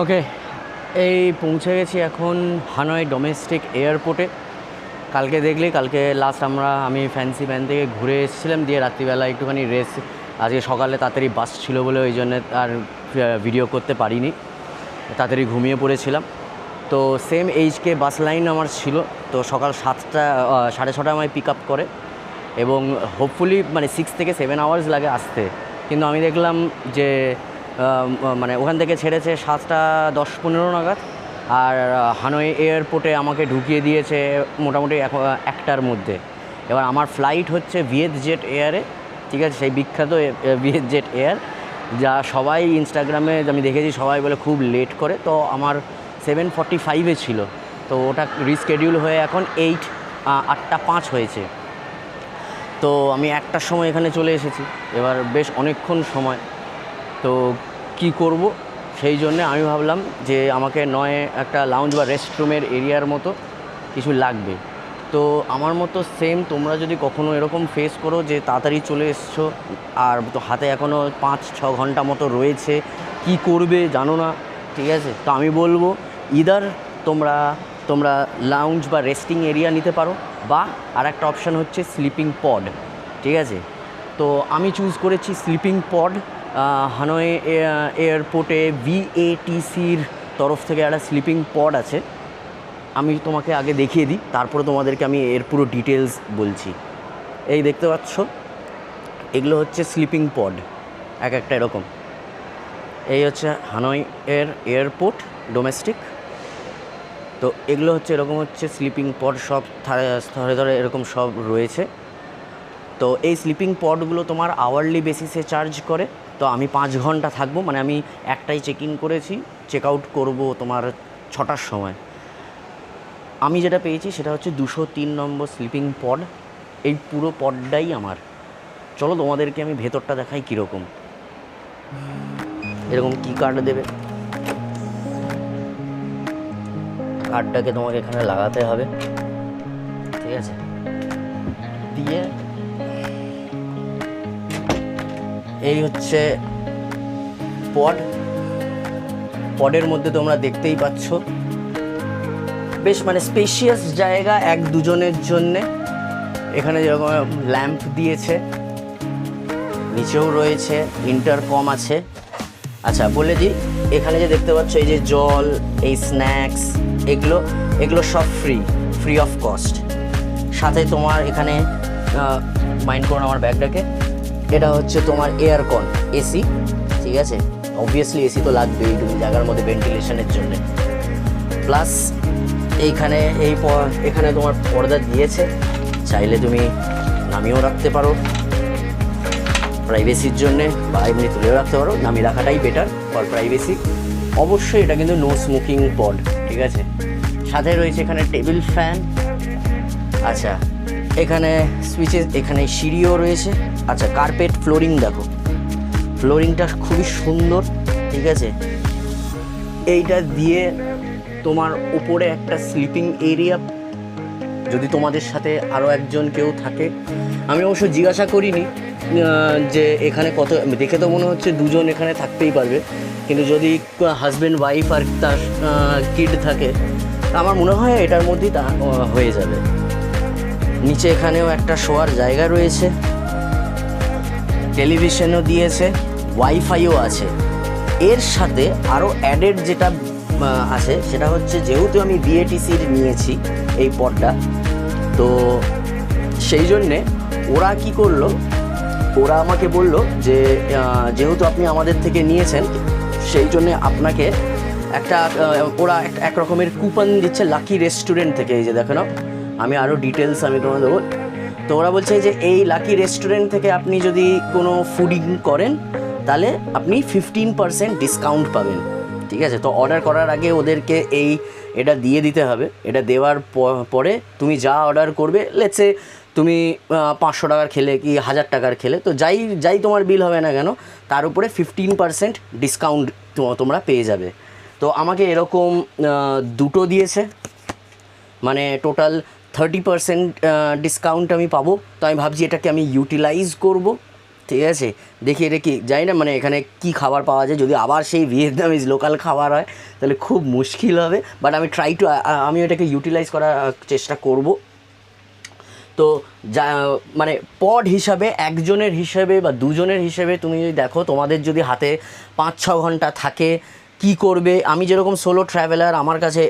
ওকে, এই পৌঁছে গেছি এখন হানয় ডোমেস্টিক এয়ারপোর্টে। কালকে লাস্ট আমি ফ্যান্সি ব্যান থেকে ঘুরে এসেছিলাম, দিয়ে রাত্রিবেলা একটুখানি রেস্ট। আজকে সকালে তাড়াতাড়ি বাস ছিল বলে ওই জন্য আর ভিডিও করতে পারিনি, তাড়াতাড়ি ঘুমিয়ে পড়েছিলাম। তো সেম এইচকে বাস লাইন আমার ছিল, তো সকাল 7টা 6:30 আমায় পিক আপ করে এবং হোপফুলি 6 থেকে 7 আওয়ার্স লাগে আসতে। কিন্তু আমি দেখলাম যে মানে ওখান থেকে ছেড়েছে 7টা 10-15 নাগাদ, আর হানয় এয়ারপোর্টে আমাকে ঢুকিয়ে দিয়েছে মোটামুটি 1টার মধ্যে। এবার আমার ফ্লাইট হচ্ছে ভিয়েতজেট এয়ারে, ঠিক আছে, সেই বিখ্যাত ভিয়েতজেট এয়ার, যা সবাই ইনস্টাগ্রামে আমি দেখেছি সবাই বলে খুব লেট করে। তো আমার 7:45-এ ছিল, তো ওটা রিস্কেডিউল হয়ে এখন 8:05 হয়েছে। তো আমি 1টার সময় এখানে চলে এসেছি। এবার বেশ অনেকক্ষণ সময়, তো কি করব, সেই জন্যে আমি ভাবলাম যে আমাকে নয় একটা লাউঞ্জ বা রেস্টরুমের এরিয়ার মতো কিছু লাগবে। তো আমার মতো সেম তোমরা যদি কখনো এরকম ফেস করো যে তাড়াতাড়ি চলে এসছো আর তো হাতে এখনও 5-6 ঘন্টা মতো রয়েছে, কি করবে জানো না, ঠিক আছে, তো আমি বলবো ইদার তোমরা লাউঞ্জ বা রেস্টিং এরিয়া নিতে পারো, বা আর একটা অপশান হচ্ছে স্লিপিং পড, ঠিক আছে। তো আমি চুজ করেছি স্লিপিং পড। হানয় এয়ারপোর্টে ভিএটিসির তরফ থেকে একটা স্লিপিং পড আছে, আমি তোমাকে আগে দেখিয়ে দিই, তারপরে তোমাদেরকে আমি এর পুরো ডিটেলস বলছি। এই দেখতে পাচ্ছ, এগুলো হচ্ছে স্লিপিং পড, এক একটা এরকম। এই হচ্ছে হানয় এয়ারপোর্ট ডোমেস্টিক। তো এগুলো হচ্ছে এরকম হচ্ছে স্লিপিং পড, সব ধরে এরকম সব রয়েছে। তো এই স্লিপিং পডগুলো তোমার আওয়ারলি বেসিসে চার্জ করে। তো আমি 5 ঘন্টা থাকবো, মানে আমি 1টায় চেক ইন করেছি, চেক আউট করবো তোমার 6টার সময়। আমি যেটা পেয়েছি সেটা হচ্ছে 203 নম্বর স্লিপিং পড। এই পুরো পডটাই আমার। চলো তোমাদেরকে আমি ভেতরটা দেখাই কীরকম। এরকম কি কার্ড দেবে, কার্ডটাকে তোমাকে এখানে লাগাতে হবে, ঠিক আছে, দিয়ে এই হচ্ছে পডের মধ্যে তোমরা দেখতেই পাচ্ছ বেশ স্পেশিয়াস জায়গা 1-2 জনের জন্যে। এখানে যেরকম ল্যাম্প দিয়েছে, নিচেও রয়েছে, ইন্টারকম আছে। আচ্ছা বলে দিই, এখানে যে দেখতে পাচ্ছ এই যে জল, এই স্ন্যাক্স, এগুলো সব ফ্রি অফ কস্ট। সাথে তোমার এখানে মাইন্ড করুন আমার ব্যাগটাকে, এটা হচ্ছে তোমার এয়ারকন, এসি, ঠিক আছে, অবভিয়াসলি এসি তো লাগবেই এই জায়গার মধ্যে ভেন্টিলেশনের জন্য। প্লাস এখানে তোমার পর্দা দিয়েছে, চাইলে তুমি নামিয়েও রাখতে পারো প্রাইভেসির জন্যে, বা এমনি তুলেও রাখতে পারো। নামিয়ে রাখাটাই বেটার ফর প্রাইভেসি। অবশ্যই এটা কিন্তু নো স্মোকিং পড, ঠিক আছে। সাথে রয়েছে এখানে টেবিল ফ্যান। আচ্ছা, এখানে সুইচেস, এখানে সিঁড়িও রয়েছে। আচ্ছা, কার্পেট ফ্লোরিং দেখো, ফ্লোরিংটা খুবই সুন্দর, ঠিক আছে। এইটা দিয়ে তোমার উপরে একটা স্লিপিং এরিয়া, যদি তোমাদের সাথে আরও একজন কেউ থাকে। আমি অবশ্য জিজ্ঞাসা করিনি যে এখানে কত, দেখে তো মনে হচ্ছে 2 জন এখানে থাকতেই পারবে, কিন্তু যদি হাজব্যান্ড ওয়াইফ আর তার কিড থাকে, আমার মনে হয় এটার মধ্যেই তা হয়ে যাবে। নিচে এখানেও একটা শোয়ার জায়গা রয়েছে, টেলিভিশনও দিয়েছে, ওয়াইফাইও আছে। এর সাথে আরও অ্যাডেড যেটা আছে সেটা হচ্ছে, যেহেতু আমি ভিএটিসির নিয়েছি এই পডটা, তো সেই জন্যে ওরা কি করলো, ওরা আমাকে বললো যে যেহেতু আপনি আমাদের থেকে নিয়েছেন, সেই জন্যে আপনাকে ওরা এক রকমের কুপন দিচ্ছে লাকি রেস্টুরেন্ট থেকে। এই যে দেখো না, আমি আরও ডিটেলস আমি তোমাকে দেবো। তো ওরা বলছে যে এই লাকি রেস্টুরেন্ট থেকে আপনি যদি কোনো ফুডিং করেন, তাহলে আপনি 15% ডিসকাউন্ট পাবেন, ঠিক আছে। তো অর্ডার করার আগে ওদেরকে এটা দিয়ে দিতে হবে। এটা দেওয়ার পরে তুমি যা অর্ডার করবে, লেটসে তুমি 500 টাকার খেলে কি 1000 টাকার খেলে, তো যাই তোমার বিল হবে না কেন, তার উপরে 15% ডিসকাউন্ট তোমরা পেয়ে যাবে। তো আমাকে এরকম 2টো দিয়েছে, মানে টোটাল 30% ডিসকাউন্ট আমি পাবো। তো আমি ভাবছি এটাকে আমি ইউটিলাইজ করব, ঠিক আছে, দেখি এটা কি জানি না, মানে এখানে কি খাবার পাওয়া যায়। যদি আবার সেই ভিয়েতনামিজ লোকাল খাবার হয় তাহলে খুব মুশকিল হবে, বাট আমি আমি এটাকে ইউটিলাইজ করার চেষ্টা করব। তো যা মানে পড হিসাবে, একজনের হিসেবে বা দুজনের হিসেবে তুমি যদি দেখো, তোমাদের যদি হাতে 5-6 ঘন্টা থাকে কি করবে। আমি যেরকম সোলো ট্রাভেলার, আমার কাছে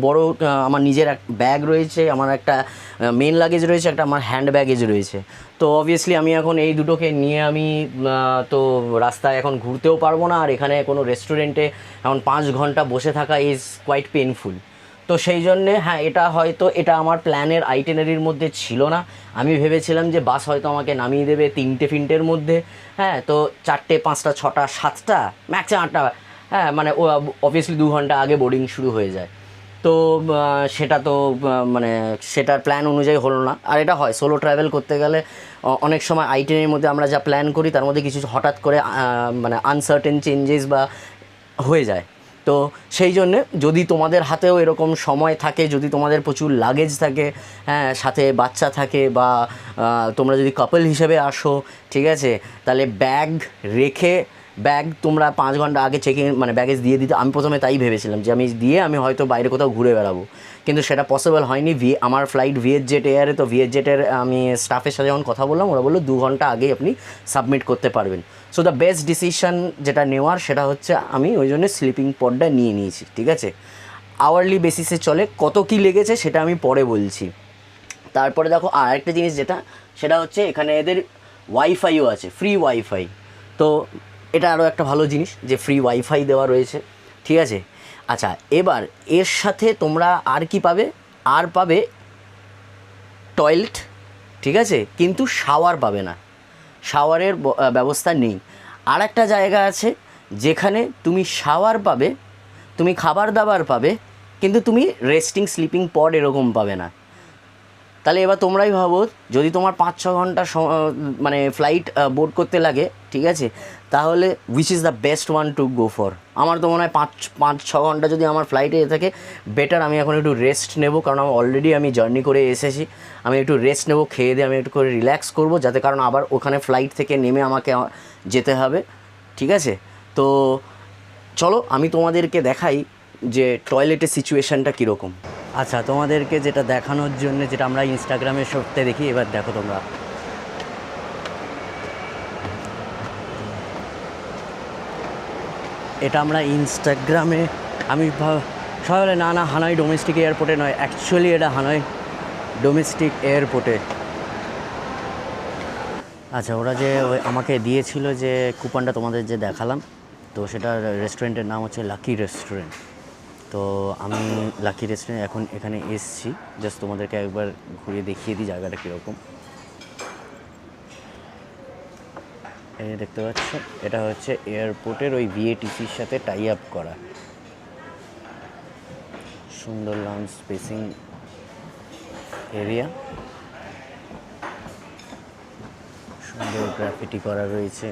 বড় আমার নিজের এক ব্যাগ রয়েছে, আমার একটা মেন লাগেজ রয়েছে, একটা আমার হ্যান্ড ব্যাগেজ রয়েছে। তো অবভিয়াসলি আমি এখন এই দুটোকে নিয়ে আমি তো রাস্তায় এখন ঘুরতেও পারবো না, আর এখানে কোনো রেস্টুরেন্টে এখন 5 ঘন্টা বসে থাকা ইজ কোয়াইট পেনফুল। তো সেই জন্যে হ্যাঁ, এটা আমার প্ল্যানের আইটেনারির মধ্যে ছিল না। আমি ভেবেছিলাম যে বাস হয়তো আমাকে নামিয়ে দেবে 3-4 মধ্যে, হ্যাঁ, তো 4টে, 5টা, 6টা, 7টা, ম্যাক্সিমাম 8টা, হ্যাঁ, মানে ও অবভিয়াসলি 2 ঘন্টা আগে বোর্ডিং শুরু হয়ে যায়। তো সেটা তো মানে সেটার প্ল্যান অনুযায়ী হলো না। আর এটা হয় সোলো ট্রাভেল করতে গেলে অনেক সময় আইটেনারির মধ্যে আমরা যা প্ল্যান করি তার মধ্যে কিছু হঠাৎ করে মানে আনসার্টেন চেঞ্জেস বা হয়ে যায়। তো সেই জন্যে যদি তোমাদের হাতেও এরকম সময় থাকে, যদি তোমাদের প্রচুর লাগেজ থাকে, হ্যাঁ, সাথে বাচ্চা থাকে, বা তোমরা যদি কাপল হিসেবে আসো, ঠিক আছে, তাহলে ব্যাগ তোমরা 5 ঘন্টা আগে মানে ব্যাগেজ দিয়ে দিতে। আমি প্রথমে তাই ভেবেছিলাম যে আমি হয়তো বাইরে কোথাও ঘুরে বেড়াবো, কিন্তু সেটা পসিবল হয়নি। আমার ফ্লাইট ভিয়েতজেট এয়ারে, তো ভিয়েতজেটের আমি স্টাফের সাথে যখন কথা বললাম, ওরা বললো 2 ঘন্টা আগেই আপনি সাবমিট করতে পারবেন। সো দ্য বেস্ট ডিসিশন যেটা নেওয়ার সেটা হচ্ছে আমি ওই জন্য স্লিপিং পডটা নিয়েছি, ঠিক আছে। আওয়ারলি বেসিসে চলে, কত কী লেগেছে সেটা আমি পরে বলছি। তারপরে দেখো আর একটা জিনিস সেটা হচ্ছে এখানে এদের ওয়াইফাইও আছে, ফ্রি ওয়াইফাই। তো এটা আরও একটা ভালো জিনিস যে ফ্রি ওয়াইফাই দেওয়া রয়েছে, ঠিক আছে। আচ্ছা, এবার এর সাথে তোমরা আর কি পাবে? পাবে টয়লেট, ঠিক আছে, কিন্তু শাওয়ার পাবে না, শাওয়ারের ব্যবস্থা নেই। আর একটা জায়গা আছে যেখানে তুমি শাওয়ার পাবে, তুমি খাবার দাবার পাবে, কিন্তু তুমি রেস্টিং স্লিপিং পড এরকম পাবে না। তাহলে এবার তোমরাই ভাবো, যদি তোমার 5-6 ঘন্টা মানে ফ্লাইট বোর্ড করতে লাগে, ঠিক আছে, তাহলে which is the best one to go for? আমার তো মনে হয় 5-6 ঘন্টা যদি আমার ফ্লাইটে থাকে, বেটার আমি এখন একটু রেস্ট নেব, কারণ আমি জার্নি করে এসেছি। আমি একটু রেস্ট নেব, খেয়ে দিয়ে আমি একটু করে রিল্যাক্স করবো, যাতে, কারণ আবার ওখানে ফ্লাইট থেকে নেমে আমাকে যেতে হবে, ঠিক আছে। তো চলো আমি তোমাদেরকে দেখাই যে টয়লেটের সিচুয়েশানটা কীরকম। আচ্ছা, তোমাদেরকে যেটা দেখানোর জন্য, যেটা আমরা ইনস্টাগ্রামে সবতে দেখি, এবার দেখো তোমরা। এটা আমরা ইনস্টাগ্রামে, আমি সবাই বলে না হানয় ডোমেস্টিক এয়ারপোর্টে নয়, অ্যাকচুয়ালি এটা হানয় ডোমেস্টিক এয়ারপোর্টে। আচ্ছা, ওরা যে আমাকে দিয়েছিল যে কুপনটা তোমাদের যে দেখালাম, তো সেটা রেস্টুরেন্টের নাম হচ্ছে লাকি রেস্টুরেন্ট। তো আমি লাকি রেস্টুরেন্ট এখন এখানে এসছি, জাস্ট তোমাদেরকে একবার ঘুরে দেখিয়ে দিই জায়গাটা কীরকম। এই দেখতে পাচ্ছ, এটা হচ্ছে এয়ারপোর্টের ওই ভিএটিসির সাথে টাই আপ করা সুন্দর লঞ্চ স্পেসিং এরিয়া, সুন্দর গ্রাফিটি করা রয়েছে,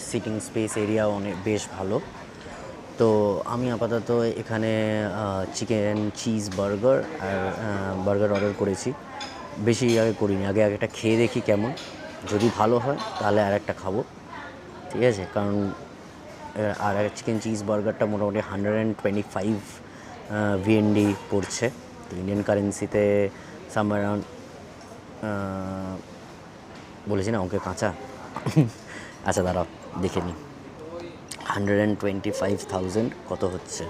সিটিং স্পেস এরিয়া অনেক বেশ ভালো। তো আমি আপাতত এখানে চিকেন চিজ বার্গার অর্ডার করেছি, বেশি আগে করিনি, আগে একটা খেয়ে দেখি কেমন, যদি ভালো হয় তাহলে আর একটা খাবো, ঠিক আছে। কারণ আর চিকেন চিজ বার্গারটা মোটামুটি 125 ভিএনডি পড়ছে, তো ইন্ডিয়ান কারেন্সিতে সামওয়্যার অ্যারাউন্ড, বলেছি না অঙ্কে কাঁচা। আচ্ছা দাঁড়াও দেখে নিই, 125,000 কত হচ্ছে।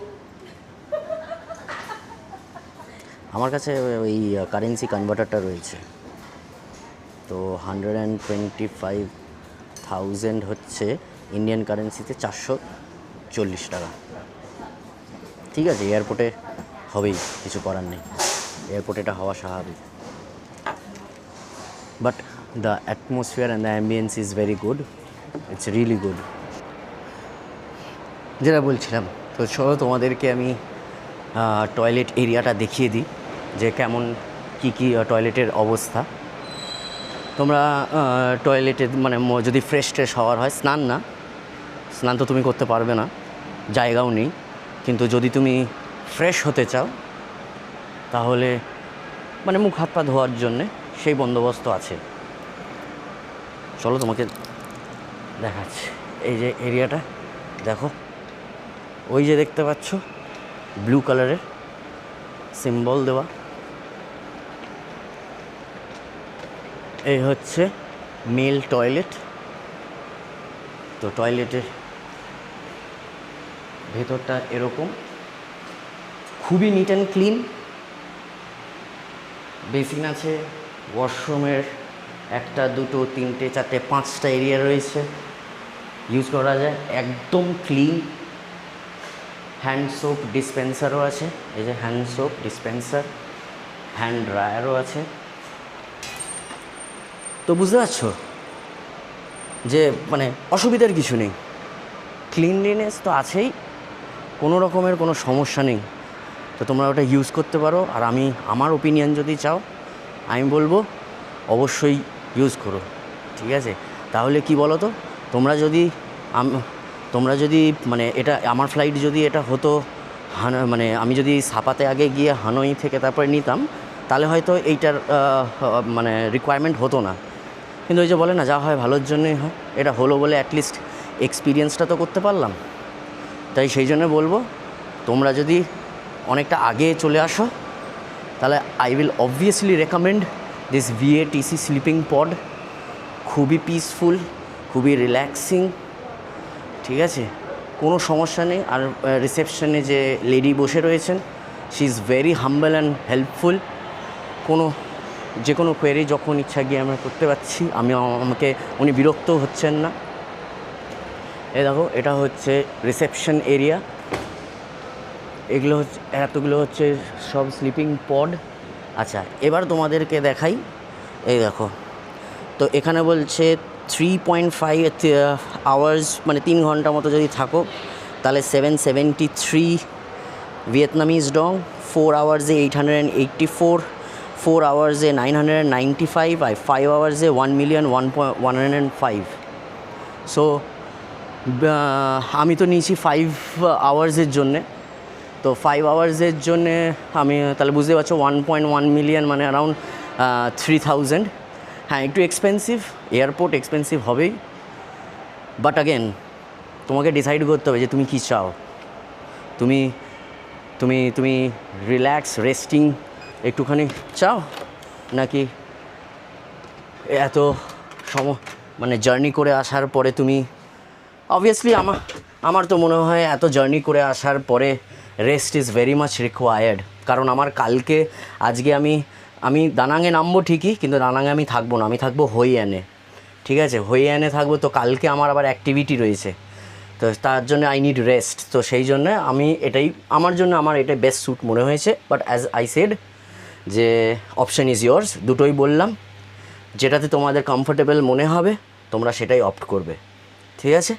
আমার কাছে ওই কারেন্সি কনভার্টারটা রয়েছে, তো 125,000 হচ্ছে ইন্ডিয়ান কারেন্সিতে 440 টাকা, ঠিক আছে। এয়ারপোর্টে হবেই, কিছু করার নেই, এয়ারপোর্টে এটা হওয়া স্বাভাবিক। But the atmosphere and the ambience is very good, it's really good. যেটা বলছিলাম, তো চলো তোমাদেরকে আমি টয়লেট এরিয়াটা দেখিয়ে দিই যে কেমন কী টয়লেটের অবস্থা। তোমরা টয়লেটে মানে যদি ফ্রেশ হওয়ার হয়, স্নান তো তুমি করতে পারবে না, জায়গাও নেই, কিন্তু যদি তুমি ফ্রেশ হতে চাও তাহলে মানে মুখ হাত পা ধোয়ার জন্যে সেই বন্দোবস্ত আছে। চলো তোমাকে দেখাচ্ছি। এই যে এরিয়াটা দেখো, ওই যে দেখতে পাচ্ছ ব্লু কালারের সিম্বল দেওয়া, এই হচ্ছে মেল টয়লেট। তো টয়লেটের ভেতরটা এরকম, খুবই নিট অ্যান্ড ক্লিন। বেসিন আছে, ওয়াশরুমের 1, 2, 3, 4, 5টা এরিয়া রয়েছে, ইউজ করা যায়, একদম ক্লিন। হ্যান্ড সোপ ডিসপেন্সারও আছে, এই যে হ্যান্ড সোপ ডিসপেন্সার, হ্যান্ড ড্রায়ারও আছে। তো বুঝতে পারছো যে মানে অসুবিধার কিছু নেই, ক্লিনলিনেস তো আছেই, কোনো রকমের কোনো সমস্যা নেই। তো তোমরা ওটা ইউজ করতে পারো। আর আমি আমার ওপিনিয়ন যদি চাও, আমি বলবো অবশ্যই ইউজ করো, ঠিক আছে? তাহলে কি বলো তো, তোমরা যদি মানে এটা আমার ফ্লাইট যদি এটা হতো মানে আমি যদি সাপাতে আগে গিয়ে হানই থেকে তারপরে নিতাম, তাহলে হয়তো এইটার মানে রিকোয়ারমেন্ট হতো না। কিন্তু ওই যে বলে না, যা হয় ভালোর জন্যই হয়, এটা হলো বলে অ্যাটলিস্ট এক্সপিরিয়েন্সটা তো করতে পারলাম। তাই সেই জন্য বলবো, তোমরা যদি অনেকটা আগে চলে আসো, তাহলে I will obviously recommend this VATC sleeping pod. খুবই পিসফুল, খুবই রিল্যাক্সিং, ঠিক আছে? কোনো সমস্যা নেই। আর রিসেপশনে যে লেডি বসে রয়েছেন, she is very humble and helpful. যে কোনো কোয়েরি যখন ইচ্ছা গিয়ে আমরা করতে পারছি, আমাকে উনি বিরক্ত হচ্ছেন না। দেখো, এটা হচ্ছে রিসেপশন এরিয়া। এতগুলো হচ্ছে সব স্লিপিং পড। আচ্ছা, এবার তোমাদেরকে দেখাই। এই দেখো, তো এখানে বলছে 3.5 আওয়ার্স, মানে 3 ঘন্টা মতো যদি থাকো তাহলে 773 ভিয়েতনামিজ ডং, 4 আওয়ার্সে 884, 4 আওয়ার্সে 995, আর 5 আওয়ার্সে 1,105,000। সো আমি তো নিয়েছি 5 আওয়ার্সের জন্যে। তো 5 আওয়ার্সের জন্যে আমি তাহলে বুঝতে পারছো 1.1 মিলিয়ন, মানে অ্যারাউন্ড 3,000। হ্যাঁ, একটু এক্সপেন্সিভ, এয়ারপোর্ট এক্সপেন্সিভ হবেই, বাট অ্যাগেন তোমাকে ডিসাইড করতে হবে যে তুমি কী চাও। তুমি তুমি তুমি রিল্যাক্স, রেস্টিং একটুখানি চাও, নাকি এত মানে জার্নি করে আসার পরে তুমি অবভিয়াসলি আমার তো মনে হয় এত জার্নি করে আসার পরে rest is very much required. কারণ আমার আজকে আমি দানাঙে নামবো ঠিকই, কিন্তু দানাঙে আমি থাকবো না, আমি থাকবো হই অ্যানে, ঠিক আছে? হই অ্যানে থাকবো। তো কালকে আমার আবার অ্যাক্টিভিটি রয়েছে, তো তার জন্য আই নিড রেস্ট। তো সেই জন্য আমার এটাই বেস্ট স্যুট মনে হয়েছে। বাট অ্যাজ আই সেড যে অপশান ইজ ইয়ার্স, দুটোই বললাম, যেটাতে তোমাদের কমফোর্টেবল মনে হবে তোমরা সেটাই অপ্ট করবে, ঠিক আছে?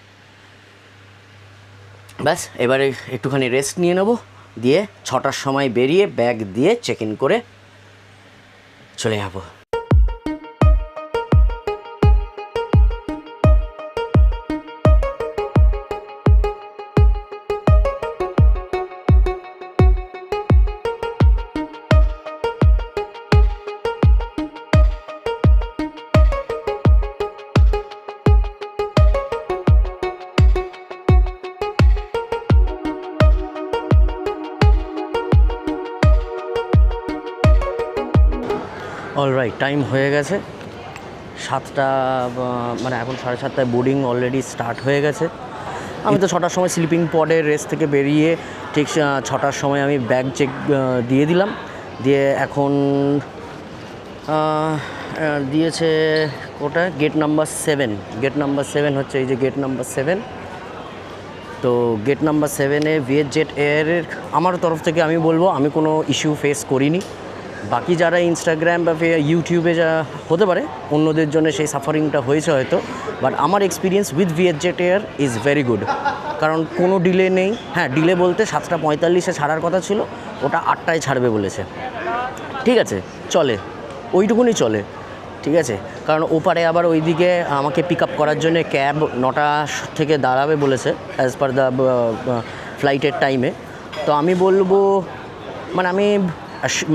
ব্যাস, এবারে একটুখানি রেস্ট নিয়ে নেবো, দিয়ে 6টার সময় বেরিয়ে ব্যাগ দিয়ে চেক ইন করে চলে যাবো। অলরাইট, টাইম হয়ে গেছে 7টা, মানে এখন 7:30টায় বোর্ডিং অলরেডি স্টার্ট হয়ে গেছে। আমি তো 6টার সময় স্লিপিং পডের রেস্ট থেকে বেরিয়ে ঠিক 6টার সময় আমি ব্যাগ চেক দিয়ে দিলাম। দিয়ে এখন দিয়েছে ওটা গেট নাম্বার 7 হচ্ছে এই যে গেট নাম্বার 7। তো গেট নাম্বার 7-এ ভিয়েতজেট এয়ারের আমার তরফ থেকে আমি বলবো আমি কোনো ইস্যু ফেস করিনি। বাকি যারা ইনস্টাগ্রাম বা ইউটিউবে যা হতে পারে অন্যদের জন্য সেই সাফারিংটা হয়েছে হয়তো, বাট আমার experience with VietJet air is very good. কারণ কোনো ডিলে নেই। হ্যাঁ, ডিলে বলতে 7:45-এ ছাড়ার কথা ছিল, ওটা 8টায় ছাড়বে বলেছে, ঠিক আছে, চলে, ওইটুকুনি চলে, ঠিক আছে। কারণ ওপারে আবার ওইদিকে আমাকে পিক আপ করার জন্য ক্যাব 9টা থেকে দাঁড়াবে বলেছে অ্যাজ পার দ্য ফ্লাইটের টাইমে। তো আমি বলবো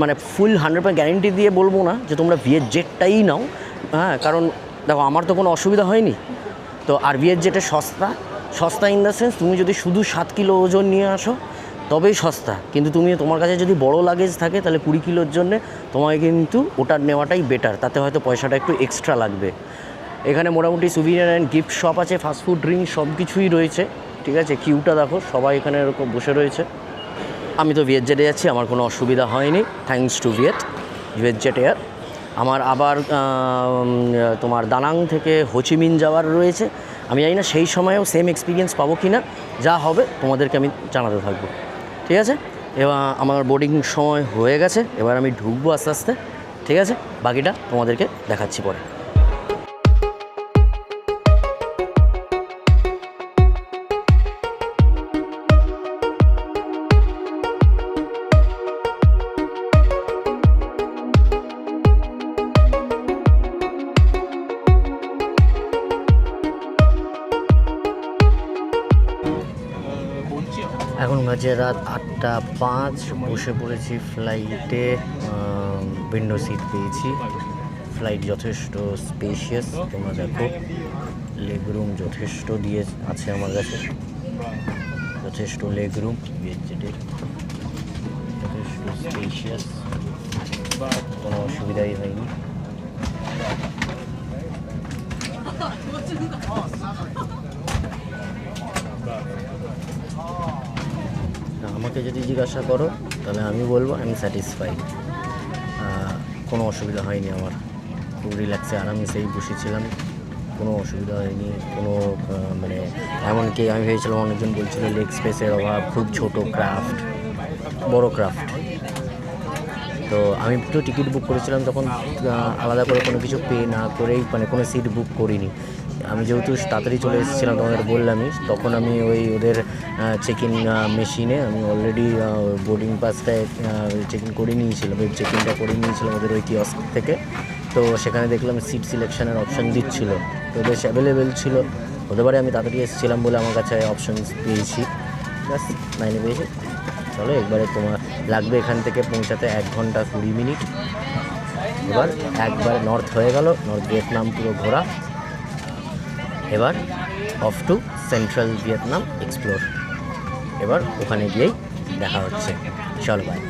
মানে ফুল 100% গ্যারেন্টি দিয়ে বলবো না যে তোমরা ভিয়েতজেটটাই নাও, হ্যাঁ, কারণ দেখো আমার তো কোনো অসুবিধা হয়নি। তো আর ভিএসজেটে সস্তা ইন দ্য সেন্স তুমি যদি শুধু 7 কিলো ওজন নিয়ে আসো তবেই সস্তা, কিন্তু তোমার কাছে যদি বড় লাগেজ থাকে তাহলে 20 কিলোর জন্যে তোমাকে কিন্তু ওটার নেওয়াটাই বেটার, তাতে হয়তো পয়সাটা একটু এক্সট্রা লাগবে। এখানে মোটামুটি সুভিনিয়ার অ্যান্ড গিফট শপ আছে, ফাস্টফুড, ড্রিঙ্ক সব কিছুই রয়েছে, ঠিক আছে। কিউটা দেখো, সবাই এখানে এরকম বসে রয়েছে। আমি তো ভিএসজেটে যাচ্ছি, আমার কোনো অসুবিধা হয়নি, থ্যাঙ্কস টু ভিএসজেট এয়ার। আমার আবার তোমার দানাং থেকে হোচিমিন যাওয়ার রয়েছে। আমি জানি না সেই সময়েও সেম এক্সপিরিয়েন্স পাবো কি না, যা হবে তোমাদেরকে আমি জানাতে থাকবো, ঠিক আছে। এবার আমার বোর্ডিং সময় হয়ে গেছে, এবার আমি ঢুকবো আস্তে আস্তে, ঠিক আছে। বাকিটা তোমাদেরকে দেখাচ্ছি পরে। এখন বাজে রাত 8:05, বসে পড়েছি ফ্লাইটে। উইন্ডো সিট পেয়েছি, ফ্লাইট যথেষ্ট স্পেশিয়াস, তোমরা দেখো লেগ রুম যথেষ্ট দিয়ে আছে আমার কাছে, যথেষ্ট লেগ রুম ভিএসজেটের, যথেষ্ট স্পেশিয়াস, কোনো অসুবিধাই হয়নি। আমাকে যদি জিজ্ঞাসা করো তাহলে আমি বলবো আমি স্যাটিসফাইড, কোনো অসুবিধা হয়নি আমার, খুব রিল্যাক্সে আরামসেই বসেছিলাম, কোনো অসুবিধা হয়নি। কোনো মানে এমনকি আমি ভেবেছিলাম, অনেকজন বলছিল লেগ স্পেসের অভাব, খুব ছোট ক্রাফট, বড় ক্রাফট। তো আমি তো টিকিট বুক করেছিলাম তখন আলাদা করে কোনো কিছু পে না করেই, মানে কোনো সিট বুক করিনি। আমি যেহেতু তাড়াতাড়ি চলে এসেছিলাম, তোমাদের বললামই, তখন আমি ওদের চেক ইন মেশিনে আমি অলরেডি বোর্ডিং পাসটায় চেক ইন করে নিয়েছিলাম, ওই চেক ইনটা করে নিয়েছিলাম ওদের ওই কিয়স্ক থেকে। তো সেখানে দেখলাম সিট সিলেকশনের অপশান দিচ্ছিলো, তো বেশ অ্যাভেলেবেল ছিল। হতে পারে আমি তাড়াতাড়ি এসেছিলাম বলে আমার কাছে অপশান পেয়েছি, ব্যাস লাইনে পেয়েছি। চলো একবারে তোমার লাগবে এখান থেকে পৌঁছাতে 1 ঘন্টা 20 মিনিট। এবার একবার নর্থ হয়ে গেল, নর্থ ভিয়েতনাম পুরো ঘোরা। এবার off to central Vietnam explore, এবার ওখানে গিয়েই দেখা হচ্ছে। চলো বাই।